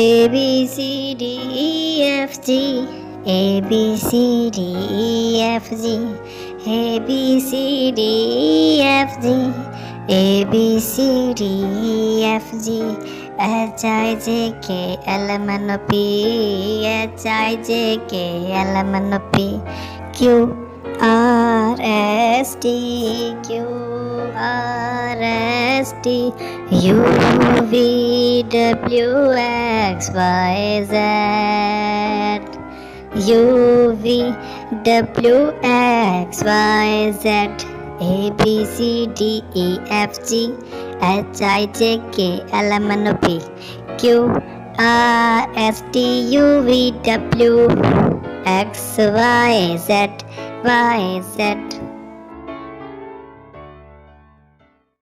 A B C D E F G A B C D E F G A B C D E F G A B C D E F G H I J K L M N O P H I J K L M N O P Q R S T Q R S T U V W X Y Z U V W X Y Z A B C D E F G H I J K L M N O P Q R S T U V W X Y Z Y Z